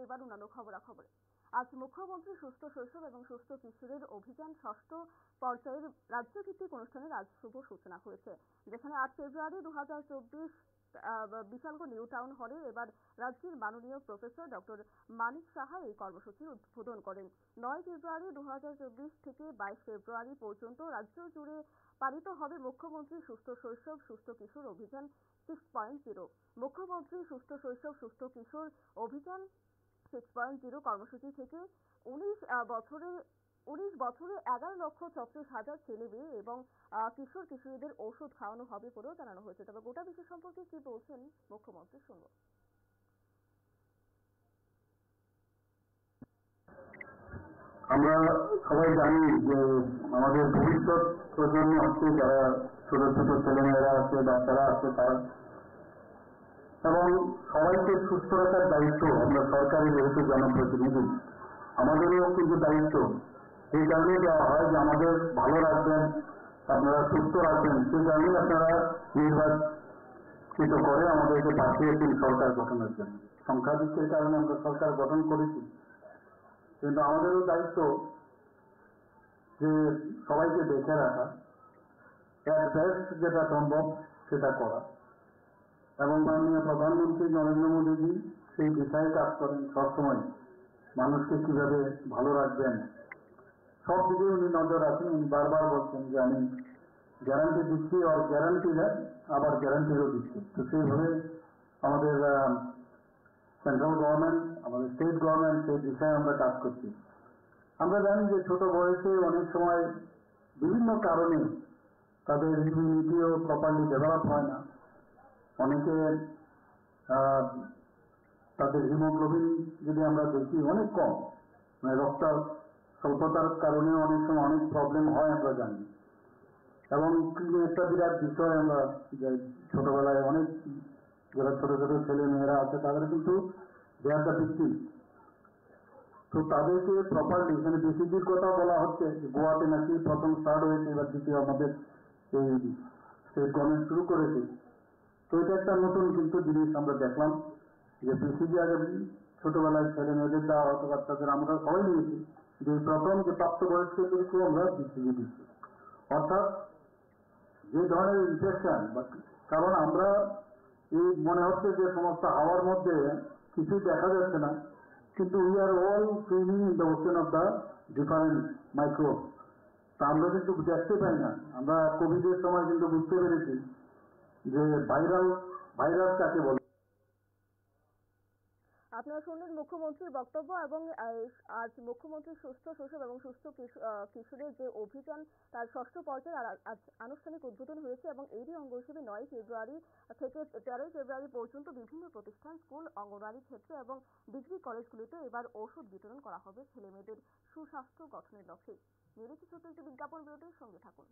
এবার অন্যান্য খবরাখবরে। আজ মুখ্যমন্ত্রী সুস্থ শৈশব এবং সুস্থ কিশোরের অভিযান ষষ্ঠ পর্যায়ের রাজ্যভিত্তিক অনুষ্ঠানের আজ শুভ সূচনা হয়েছে, যেখানে 8 ফেব্রুয়ারি 2024 বিশালগড় নিউ টাউন হলে এবার রাজ্যের মাননীয় প্রফেসর ডক্টর মানিক সাহা এই কর্মসূচির উদ্বোধন করেন। 9 ফেব্রুয়ারি 2024 থেকে 22 ফেব্রুয়ারি পর্যন্ত রাজ্য জুড়ে পালিত হবে মুখ্যমন্ত্রী সুস্থ শৈশব সুস্থ কিশোর অভিযান 6.0। মুখ্যমন্ত্রী সুস্থ শৈশব সুস্থ কিশোর অভিযান 6.0 কর্মসূচি থেকে 19 বছরে 11,36,000 ছেলে মেয়ে এবং কিশোর কিশোরীদের ওষুধ খাওয়ানো হবে বলেও জানানো হয়েছে। তবে গোটা বিষয় সম্পর্কে কি বলছেন মুখ্যমন্ত্রী, শুনবো। আমরা সবাই জানি যে আমাদের ভবিষ্যৎ প্রজন্ম আছে, যারা ছোট ছোট ছেলেমেয়েরা আছে, বাচ্চারা আছে, তারা এবং সবাইকে সুস্থ রাখার দায়িত্ব আমরা সরকারের যেহেতু জনপ্রতিনিধি, আমাদেরও কিন্তু দায়িত্ব এই কারণে দেওয়া হয় যে আমাদের ভালো রাখবেন, আপনারা সুস্থ রাখবেন। সেই কারণেই আপনারা নির্বাচিত করে আমাদেরকে পাঠিয়েছেন সরকার গঠনের জন্য। সংখ্যাধিক্যের কারণে আমরা সরকার গঠন করেছি, কিন্তু আমাদেরও দায়িত্ব যে সবাইকে দেখে রাখা, এর বেস্ট যেটা সম্ভব সেটা করা। এবং মাননীয় প্রধানমন্ত্রী নরেন্দ্র মোদীজি সেই বিষয়ে কাজ করেন সবসময়, মানুষকে কিভাবে ভালো রাখবেন সব দিকে উনি নজর রাখেন। উনি বারবার বলছেন যে আমি গ্যারান্টি দিচ্ছি, আর গ্যারান্টি আবার গ্যারান্টিও দিচ্ছি। তো সেইভাবে আমাদের সেন্ট্রাল গভর্নমেন্ট, আমাদের স্টেট গভর্নমেন্ট সেই বিষয়ে আমরা কাজ করছি। আমরা জানি যে ছোট বয়সে অনেক সময় বিভিন্ন কারণে তাদের ইমিউনিটিও প্রপারলি ডেভেলপ হয় না। অনেকে তাদের হিমোগ্লোবিন যদি আমরা দেখি অনেক কম, মানে রক্ত স্বল্পতার কারণে অনেক সময় অনেক প্রবলেম হয় আমরা জানি। এবং একটা বিরাট বিষয়, আমরা ছোটবেলায় অনেক যারা ছোট ছোট ছেলে মেয়েরা আছে তাদের কিন্তু দেয়ার দ্য ভিকটিম। তো তাদেরকে প্রপারলি, এখানে বিসিজির কথা বলা হচ্ছে, গোয়াতে নাকি প্রথম স্টার্ট হয়েছে, এবার দ্বিতীয় আমাদের এই স্টেট গভর্নমেন্ট শুরু করেছে। তো এটা একটা নতুন কিন্তু জিনিস আমরা দেখলাম যে বিসিজি আগে ছোটবেলায় ছেলে মেয়েদের দেওয়া হতো, বাচ্চাদের আমরা সবাই নিয়েছি, যে প্রথম যে প্রাপ্তবয়স্কদেরকেও আমরা বিসিজি দিচ্ছি। অর্থাৎ যে ধরনের ইনফেকশন, কারণ আমরা এই মনে হচ্ছে যে সমস্ত হাওয়ার মধ্যে কিছুই দেখা যাচ্ছে না, কিন্তু we are all swimming in the ocean of the different microbe. তা আমরা কিন্তু দেখতে পাই না। আমরা কোভিডের সময় কিন্তু বুঝতে পেরেছি যে ভাইরাস কাকে বলে। আপনারা শুনলেন মুখ্যমন্ত্রীর বক্তব্য। এবং আজ মুখ্যমন্ত্রী সুস্থ শৈশব এবং সুস্থ কিশোরের যে অভিযান তার ষষ্ঠ পর্যায়ে আজ আনুষ্ঠানিক উদ্বোধন হয়েছে, এবং এরই অঙ্গ হিসেবে 9 ফেব্রুয়ারি থেকে 13 ফেব্রুয়ারি পর্যন্ত বিভিন্ন প্রতিষ্ঠান, স্কুল, অঙ্গনওয়াড়ি ক্ষেত্রে এবং ডিগ্রি কলেজগুলিতে এবার ওষুধ বিতরণ করা হবে ছেলেমেয়েদের সুস্বাস্থ্য গঠনের লক্ষ্যে। নিয়ে ছোট্ট একটি বিজ্ঞাপন বিরতির সঙ্গে থাকুন।